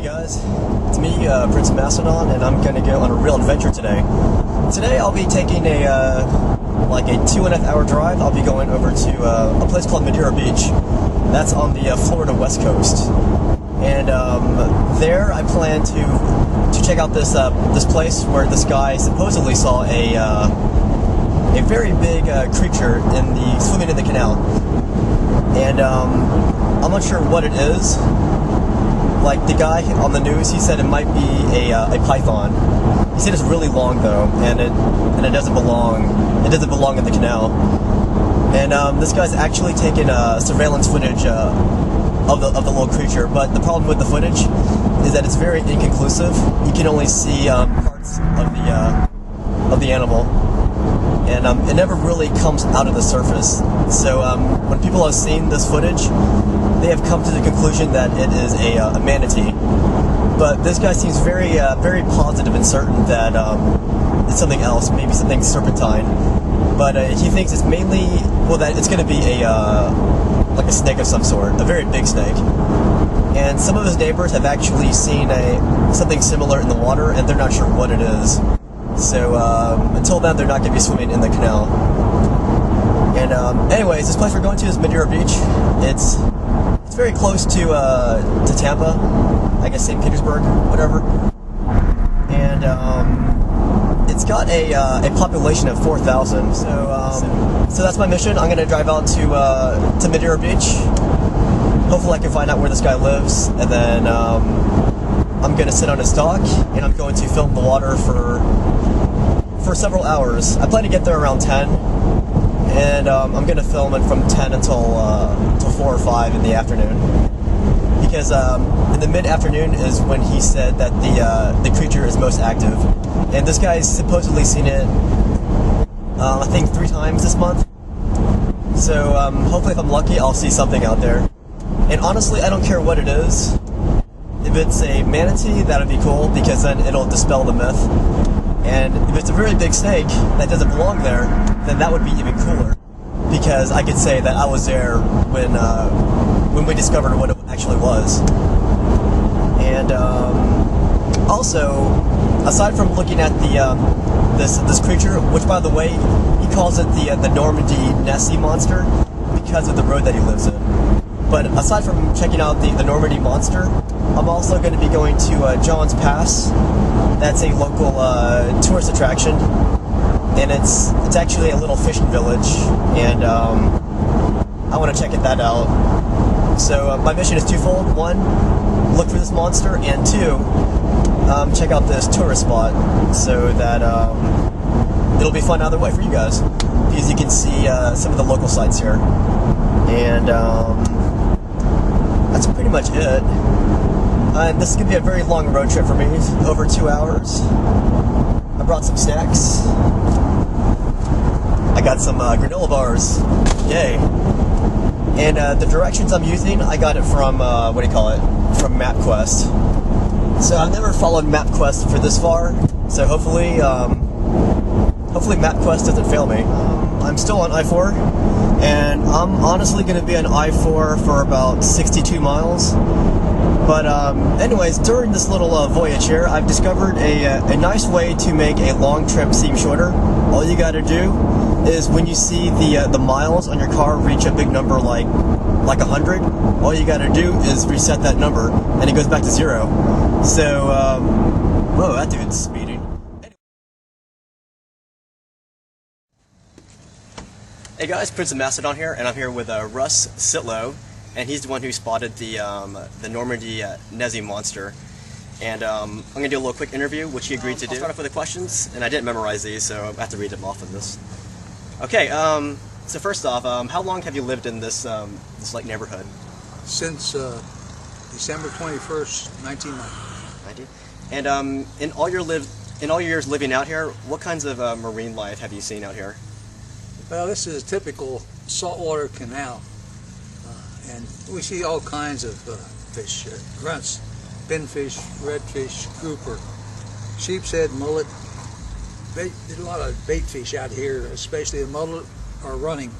Hey guys, it's me, Prince of Macedon, and I'm gonna go on a real adventure today. Today I'll be taking a 2.5 hour drive. I'll be going over to a place called Madeira Beach. That's on the Florida West Coast. And there I plan to check out this place where this guy supposedly saw a very big creature swimming in the canal. And I'm not sure what it is. Like the guy on the news, he said it might be a python. He said it's really long though, and it doesn't belong. It doesn't belong in the canal. And this guy's actually taken surveillance footage of the little creature. But the problem with the footage is that it's very inconclusive. You can only see parts of the animal, and it never really comes out of the surface. So when people have seen this footage, they have come to the conclusion that it is a manatee. But this guy seems very positive and certain that it's something else, maybe something serpentine. But he thinks it's mainly, that it's going to be like a snake of some sort, a very big snake. And some of his neighbors have actually seen something similar in the water, and they're not sure what it is. So until then, they're not going to be swimming in the canal. And anyways, this place we're going to is Madeira Beach. It's very close to Tampa, I guess St. Petersburg, whatever. And it's got a population of 4,000. So that's my mission. I'm going to drive out to Madeira Beach. Hopefully I can find out where this guy lives, and then I'm going to sit on his dock, and I'm going to film the water for several hours. I plan to get there around 10, and I'm going to film it from 10 until 4 or 5 in the afternoon. Because in the mid-afternoon is when he said that the creature is most active. And this guy's supposedly seen it, I think 3 times this month. So hopefully if I'm lucky, I'll see something out there. And honestly, I don't care what it is. If it's a manatee, that'd be cool, because then it'll dispel the myth. And if it's a very big snake that doesn't belong there, then that would be even cooler, because I could say that I was there when we discovered what it actually was. And also, aside from looking at this creature, which by the way, he calls it the Normandy Nessie monster because of the road that he lives in. But aside from checking out the Normandy monster, I'm also going to be going to John's Pass. That's a local tourist attraction, and it's actually a little fishing village, and I want to check that out. So my mission is twofold: 1, look for this monster, and 2, check out this tourist spot, so that it'll be fun either way for you guys, because you can see some of the local sites here. And that's pretty much it. This is going to be a very long road trip for me, over 2 hours. I brought some snacks. I got some granola bars. Yay. And the directions I'm using, I got it from, from MapQuest. So I've never followed MapQuest for this far, so hopefully MapQuest doesn't fail me. I'm still on I-4, and I'm honestly going to be on I-4 for about 62 miles. But anyways, during this little voyage here, I've discovered a nice way to make a long trip seem shorter. All you got to do is, when you see the miles on your car reach a big number like 100, all you got to do is reset that number, and it goes back to 0. So, whoa, that dude's speeding. Hey guys, Prince of Macedon here, and I'm here with Russ Sitlow, and he's the one who spotted the Normandy Nessie monster. And I'm going to do a little quick interview, which he agreed to do. I'll start off with the questions, and I didn't memorize these, so I have to read them off in this. Okay, so first off, how long have you lived in this neighborhood? Since December 21st, 1990. And in all your years living out here, what kinds of marine life have you seen out here? Well, this is a typical saltwater canal, and we see all kinds of fish, grunts, pinfish, redfish, grouper, sheep's head, mullet. There's a lot of bait fish out here, especially the mullet are running.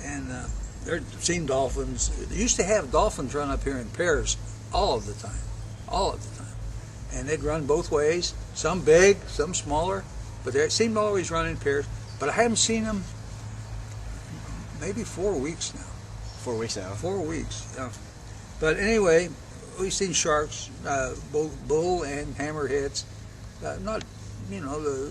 And There's seen dolphins. They used to have dolphins run up here in pairs all of the time, all of the time. And they'd run both ways, some big, some smaller, but they seemed to always run in pairs. But I haven't seen them maybe 4 weeks now. 4 weeks now. 4 weeks, yeah. But anyway, we've seen sharks, both bull and hammerheads. Not, you know,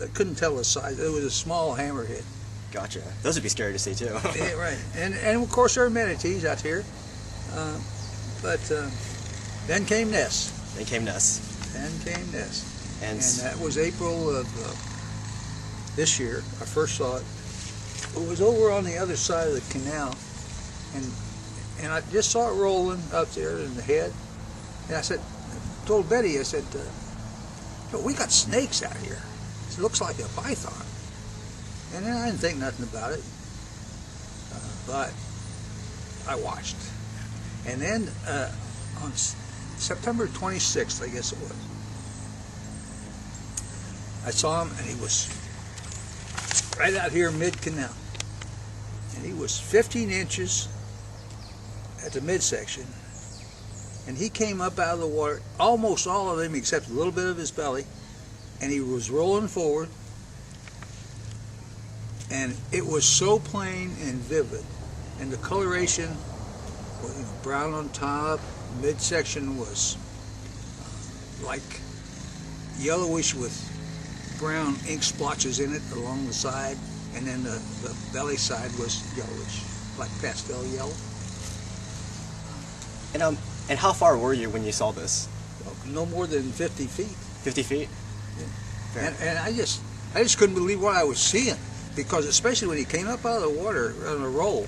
I couldn't tell the size. It was a small hammerhead. Gotcha. Those would be scary to see too. Yeah, right. And of course there are manatees out here. But then came Ness. Then came Ness. And that was April of this year. I first saw it. It was over on the other side of the canal, and I just saw it rolling up there in the head. And I told Betty, I said, we got snakes out here. It looks like a python. And then I didn't think nothing about it, but I watched. And then on September 26th, I guess it was, I saw him, and he was right out here mid-canal. And he was 15 inches at the midsection. And he came up out of the water, almost all of him except a little bit of his belly, and he was rolling forward. And it was so plain and vivid. And the coloration, brown on top, midsection was like yellowish with brown ink splotches in it along the side, and then the belly side was yellowish, like pastel yellow. And how far were you when you saw this? No more than 50 feet. 50 feet? Yeah. And I just couldn't believe what I was seeing, because especially when he came up out of the water on a roll,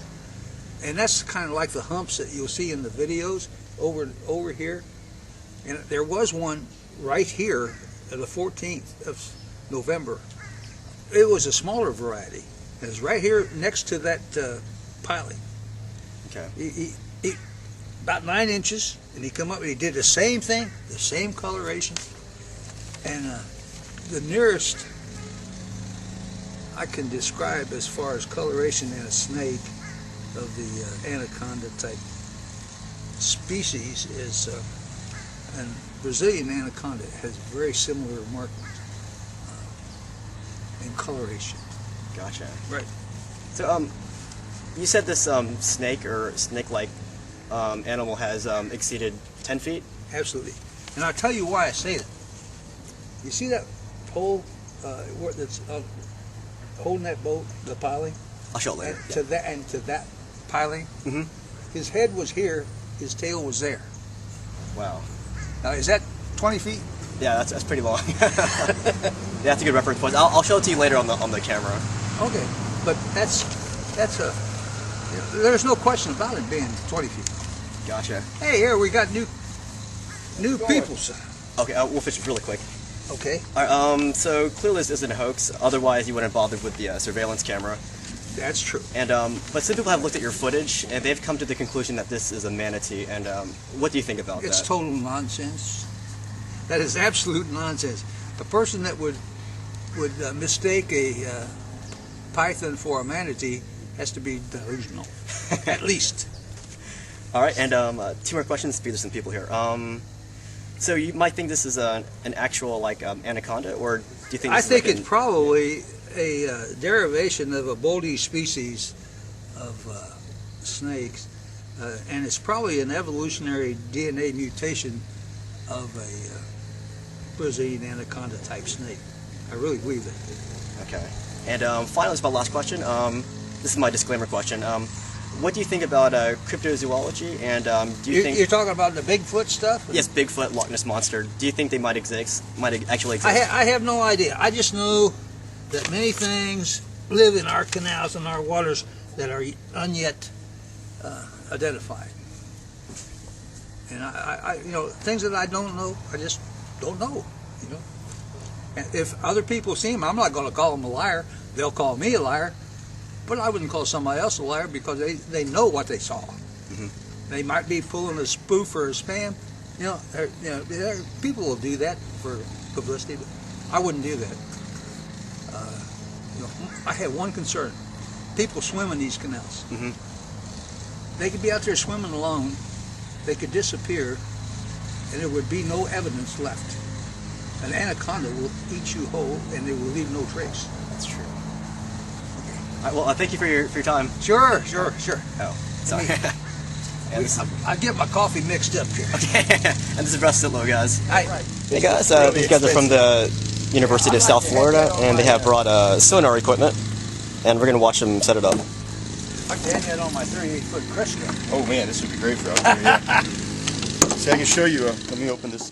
and that's kind of like the humps that you'll see in the videos over here. And there was one right here on the 14th of November. It was a smaller variety. It was right here next to that piling. Okay. He about 9 inches, and he come up and he did the same thing, the same coloration. And the nearest I can describe as far as coloration in a snake of the anaconda type species is an Brazilian anaconda. It has very similar markings in coloration. Gotcha. Right. So you said this snake or snake-like animal has exceeded 10 feet? Absolutely. And I'll tell you why I say that. You see that pole that's holding that boat, the piling? I'll show it later. And to that piling, his head was here, his tail was there. Wow. Now, is that 20 feet? Yeah, that's pretty long. Yeah, that's a good reference point. I'll show it to you later on the camera. Okay, but that's there's no question about it being 20 feet. Gotcha. Hey, here we got new people, son. Okay, we'll fish really quick. Okay. All right, so clearly this isn't a hoax. Otherwise, you wouldn't have bothered with the surveillance camera. That's true. And but some people have looked at your footage, and they've come to the conclusion that this is a manatee. And what do you think about that? It's total nonsense. That is absolute nonsense. The person that would mistake a python for a manatee has to be delusional, at least. All right, and 2 more questions. There's some people here. So you might think this is an actual anaconda, or do you think? I think it's probably a derivation of a boldy species of snakes, and it's probably an evolutionary DNA mutation of a Brazilian anaconda type snake. I really believe that. Okay. And finally, this is my last question. This is my disclaimer question. What do you think about cryptozoology? And do you think you're talking about the Bigfoot stuff? Yes, Bigfoot, Loch Ness monster. Do you think they might actually exist? I have no idea. I just know that many things live in our canals and our waters that are unyet identified. And I things that I don't know, I just don't know. And if other people see them, I'm not going to call them a liar. They'll call me a liar. But I wouldn't call somebody else a liar because they know what they saw. They might be pulling a spoof or a spam. People will do that for publicity, but I wouldn't do that. I have one concern. People swim in these canals. They could be out there swimming alone. they could disappear and there would be no evidence left. An anaconda will eat you whole and they will leave no trace. That's true. All right, well, thank you for your time. Sure. Oh, sorry. I get my coffee mixed up here. Okay, and this is Russ Sitlow, guys. Hi. Hey guys, these guys are from the University of South Florida, and they have brought sonar equipment, and we're gonna watch them set it up. I can that on my 38-foot Cresco. Oh man, this would be great for out there, yeah. See, I can show you, let me open this.